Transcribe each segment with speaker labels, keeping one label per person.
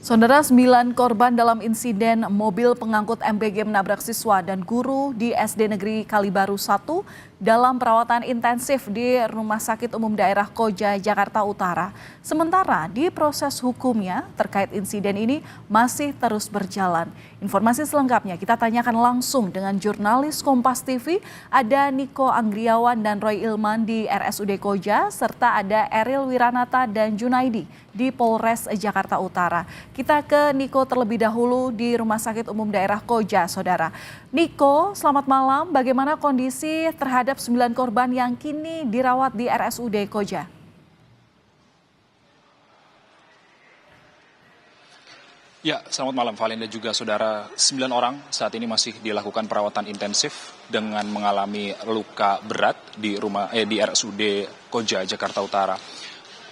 Speaker 1: Saudara, 9 korban dalam insiden mobil pengangkut MBG menabrak siswa dan guru di SD Negeri Kalibaru 1 dalam perawatan intensif di Rumah Sakit Umum Daerah Koja, Jakarta Utara. Sementara di proses hukumnya terkait insiden ini masih terus berjalan. Informasi selengkapnya kita tanyakan langsung dengan jurnalis Kompas TV, ada Niko Anggriawan dan Roy Ilman di RSUD Koja, serta ada Eril Wiranata dan Junaidi di Polres Jakarta Utara. Kita ke Niko terlebih dahulu di Rumah Sakit Umum Daerah Koja, Saudara. Niko, selamat malam. Bagaimana kondisi terhadap 9 korban yang kini dirawat di RSUD Koja?
Speaker 2: Ya, selamat malam Valen dan juga saudara. 9 orang saat ini masih dilakukan perawatan intensif dengan mengalami luka berat di RSUD Koja, Jakarta Utara.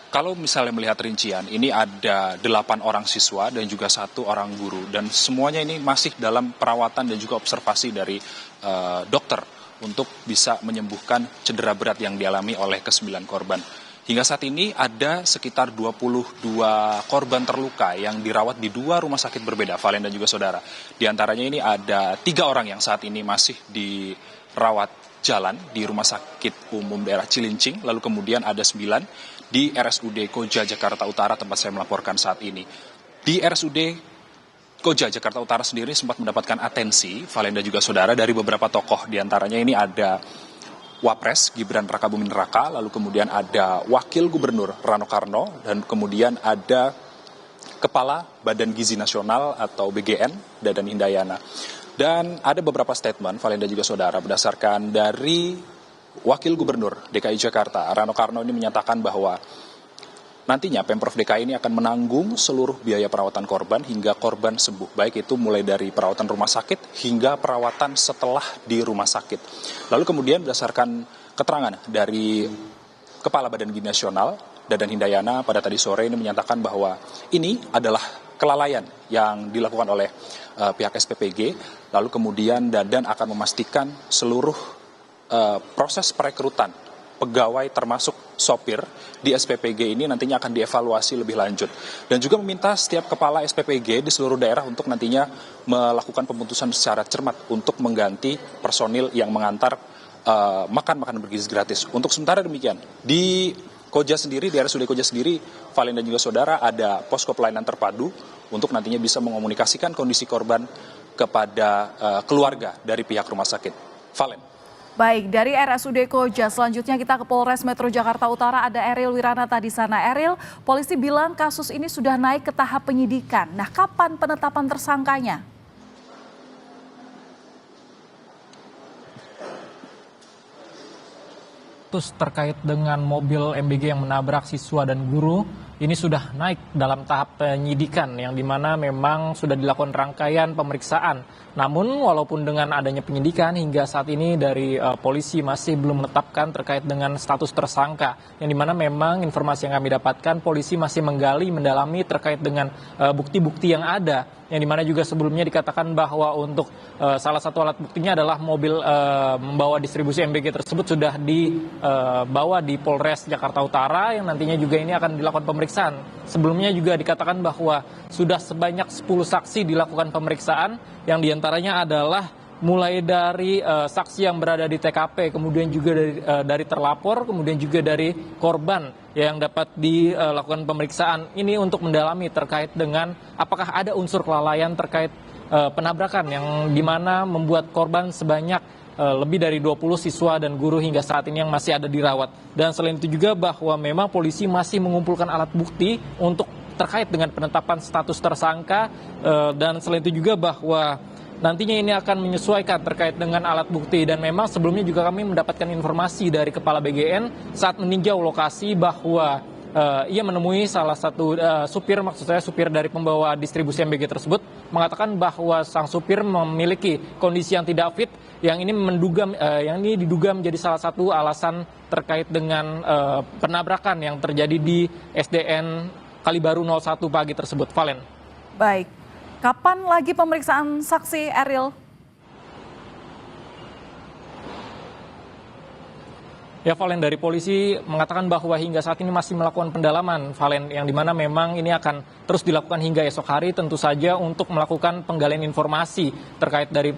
Speaker 2: Kalau misalnya melihat rincian, ini ada 8 orang siswa dan juga 1 orang guru. Dan semuanya ini masih dalam perawatan dan juga observasi dari dokter untuk bisa menyembuhkan cedera berat yang dialami oleh ke-9 korban. Hingga saat ini ada sekitar 22 korban terluka yang dirawat di 2 rumah sakit berbeda, Valen dan juga saudara. Di antaranya ini ada 3 orang yang saat ini masih dirawat jalan di Rumah Sakit Umum Daerah Cilincing, lalu kemudian ada 9 di RSUD Koja, Jakarta Utara, tempat saya melaporkan saat ini. Di RSUD Koja, Jakarta Utara sendiri sempat mendapatkan atensi, Valen dan juga saudara, dari beberapa tokoh. Di antaranya ini ada Wapres Gibran Rakabuming Raka, lalu kemudian ada Wakil Gubernur Rano Karno, dan kemudian ada Kepala Badan Gizi Nasional atau BGN, Dadan Hindayana. Dan ada beberapa statement, Valen dan juga saudara, berdasarkan dari Wakil Gubernur DKI Jakarta, Rano Karno, ini menyatakan bahwa nantinya Pemprov DKI ini akan menanggung seluruh biaya perawatan korban hingga korban sembuh, baik itu mulai dari perawatan rumah sakit hingga perawatan setelah di rumah sakit. Lalu kemudian berdasarkan keterangan dari Kepala Badan Gizi Nasional, Dadan Hindayana, pada tadi sore ini menyatakan bahwa ini adalah kelalaian yang dilakukan oleh pihak SPPG, lalu kemudian Dadan akan memastikan seluruh proses perekrutan pegawai termasuk sopir di SPPG ini nantinya akan dievaluasi lebih lanjut. Dan juga meminta setiap kepala SPPG di seluruh daerah untuk nantinya melakukan pemutusan secara cermat untuk mengganti personil yang mengantar makan bergizi gratis. Untuk sementara demikian, di Koja sendiri, di RSUD Koja sendiri, Valen dan juga saudara, ada posko pelayanan terpadu untuk nantinya bisa mengomunikasikan kondisi korban kepada keluarga dari pihak rumah sakit. Valen.
Speaker 1: Baik, dari RSUD Koja, selanjutnya kita ke Polres Metro Jakarta Utara, ada Eril Wiranata di sana. Eril, polisi bilang kasus ini sudah naik ke tahap penyidikan. Nah, kapan penetapan tersangkanya?
Speaker 3: Terkait dengan mobil MBG yang menabrak siswa dan guru, ini sudah naik dalam tahap penyidikan yang dimana memang sudah dilakukan rangkaian pemeriksaan. Namun walaupun dengan adanya penyidikan hingga saat ini dari polisi masih belum menetapkan terkait dengan status tersangka. Yang dimana memang informasi yang kami dapatkan, polisi masih menggali, mendalami terkait dengan bukti-bukti yang ada. Yang dimana juga sebelumnya dikatakan bahwa untuk salah satu alat buktinya adalah mobil membawa distribusi MBG tersebut sudah dibawa di Polres Jakarta Utara yang nantinya juga ini akan dilakukan pemeriksaan. Sebelumnya juga dikatakan bahwa sudah sebanyak 10 saksi dilakukan pemeriksaan yang diantaranya adalah mulai dari saksi yang berada di TKP, kemudian juga dari terlapor, kemudian juga dari korban yang dapat dilakukan pemeriksaan ini untuk mendalami terkait dengan apakah ada unsur kelalaian terkait penabrakan yang dimana membuat korban sebanyak lebih dari 20 siswa dan guru hingga saat ini yang masih ada dirawat. Dan selain itu juga bahwa memang polisi masih mengumpulkan alat bukti untuk terkait dengan penetapan status tersangka, dan selain itu juga bahwa nantinya ini akan menyesuaikan terkait dengan alat bukti. Dan memang sebelumnya juga kami mendapatkan informasi dari Kepala BGN saat meninjau lokasi bahwa ia menemui salah satu supir, maksud saya supir dari pembawa distribusi MBG tersebut, mengatakan bahwa sang supir memiliki kondisi yang tidak fit, yang ini diduga menjadi salah satu alasan terkait dengan penabrakan yang terjadi di SDN Kalibaru 01 pagi tersebut. Valen.
Speaker 1: Baik. Kapan lagi pemeriksaan saksi, Eril?
Speaker 3: Ya, Valen, dari polisi mengatakan bahwa hingga saat ini masih melakukan pendalaman, Valen, yang dimana memang ini akan terus dilakukan hingga esok hari, tentu saja untuk melakukan penggalian informasi terkait dari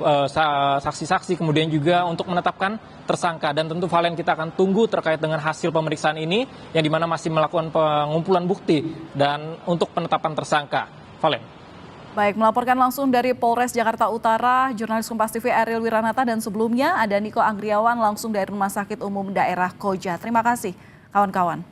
Speaker 3: saksi-saksi, kemudian juga untuk menetapkan tersangka. Dan tentu, Valen, kita akan tunggu terkait dengan hasil pemeriksaan ini, yang dimana masih melakukan pengumpulan bukti dan untuk penetapan tersangka. Valen.
Speaker 1: Baik, melaporkan langsung dari Polres Jakarta Utara, jurnalis Kompas TV Ariel Wiranata, dan sebelumnya ada Niko Anggriawan langsung dari Rumah Sakit Umum Daerah Koja. Terima kasih, kawan-kawan.